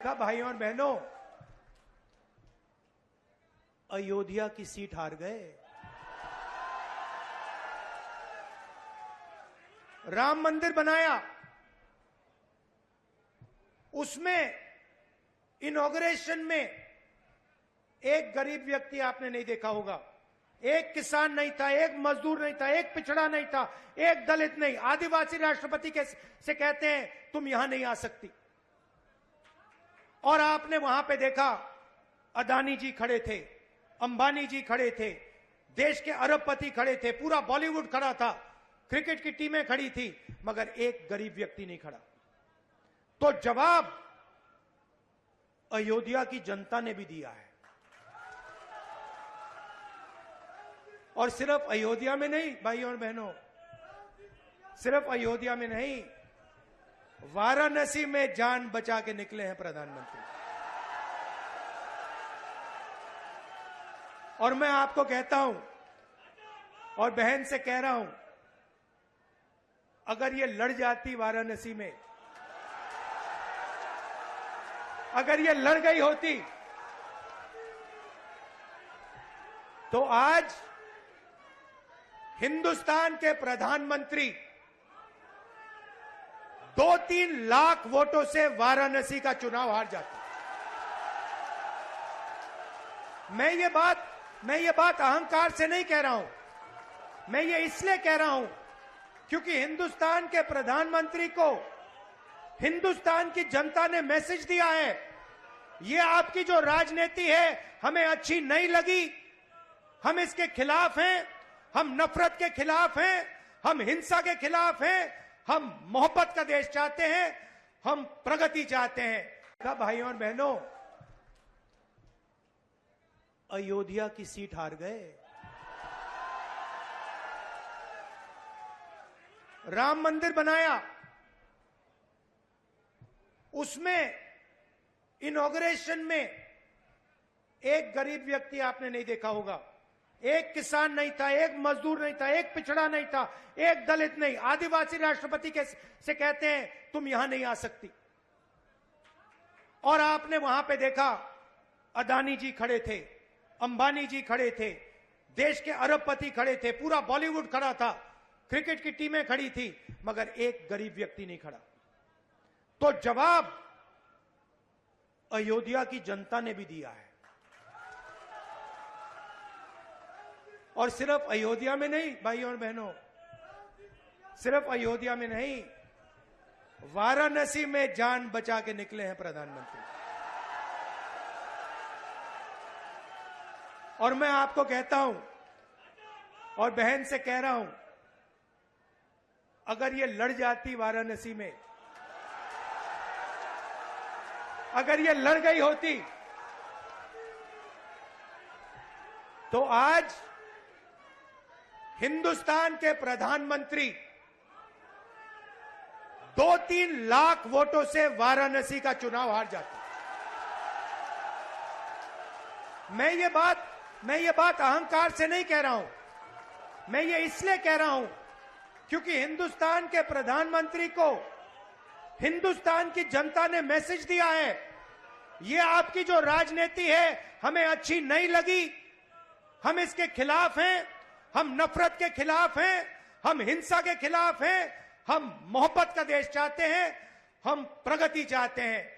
का भाइयों और बहनों, अयोध्या की सीट हार गए। राम मंदिर बनाया, उसमें इनॉग्रेशन में एक गरीब व्यक्ति आपने नहीं देखा होगा, एक किसान नहीं था, एक मजदूर नहीं था, एक पिछड़ा नहीं था, एक दलित नहीं, आदिवासी राष्ट्रपति से कहते हैं तुम यहां नहीं आ सकती। और आपने वहां पे देखा अदानी जी खड़े थे, अंबानी जी खड़े थे, देश के अरबपति खड़े थे, पूरा बॉलीवुड खड़ा था, क्रिकेट की टीमें खड़ी थी, मगर एक गरीब व्यक्ति नहीं खड़ा। तो जवाब अयोध्या की जनता ने भी दिया है। और सिर्फ अयोध्या में नहीं भाइयों और बहनों, सिर्फ अयोध्या में नहीं, वाराणसी में जान बचा के निकले हैं प्रधानमंत्री। और मैं आपको कहता हूं और बहन से कह रहा हूं, अगर ये लड़ जाती वाराणसी में, अगर ये लड़ गई होती, तो आज हिंदुस्तान के प्रधानमंत्री 2-3 लाख वोटों से वाराणसी का चुनाव हार जाते। मैं ये बात अहंकार से नहीं कह रहा हूं, मैं ये इसलिए कह रहा हूं क्योंकि हिंदुस्तान के प्रधानमंत्री को हिंदुस्तान की जनता ने मैसेज दिया है, ये आपकी जो राजनीति है हमें अच्छी नहीं लगी, हम इसके खिलाफ हैं, हम नफरत के खिलाफ हैं, हम हिंसा के खिलाफ हैं, हम मोहब्बत का देश चाहते हैं, हम प्रगति चाहते हैं। का भाइयों और बहनों, अयोध्या की सीट हार गए। राम मंदिर बनाया, उसमें इनॉग्रेशन में एक गरीब व्यक्ति आपने नहीं देखा होगा, एक किसान नहीं था, एक मजदूर नहीं था, एक पिछड़ा नहीं था, एक दलित नहीं, आदिवासी राष्ट्रपति से कहते हैं तुम यहां नहीं आ सकती। और आपने वहां पे देखा अदानी जी खड़े थे, अंबानी जी खड़े थे, देश के अरबपति खड़े थे, पूरा बॉलीवुड खड़ा था, क्रिकेट की टीमें खड़ी थी, मगर एक गरीब व्यक्ति नहीं खड़ा। तो जवाब अयोध्या की जनता ने भी दिया है। और सिर्फ अयोध्या में नहीं भाइयों और बहनों, सिर्फ अयोध्या में नहीं, वाराणसी में जान बचा के निकले हैं प्रधानमंत्री। और मैं आपको कहता हूं और बहन से कह रहा हूं, अगर ये लड़ जाती वाराणसी में, अगर ये लड़ गई होती, तो आज हिंदुस्तान के प्रधानमंत्री 2-3 लाख वोटों से वाराणसी का चुनाव हार जाते। मैं ये बात अहंकार से नहीं कह रहा हूं, मैं ये इसलिए कह रहा हूं क्योंकि हिंदुस्तान के प्रधानमंत्री को हिंदुस्तान की जनता ने मैसेज दिया है, ये आपकी जो राजनीति है हमें अच्छी नहीं लगी, हम इसके खिलाफ हैं, हम नफरत के खिलाफ हैं, हम हिंसा के खिलाफ हैं, हम मोहब्बत का देश चाहते हैं, हम प्रगति चाहते हैं।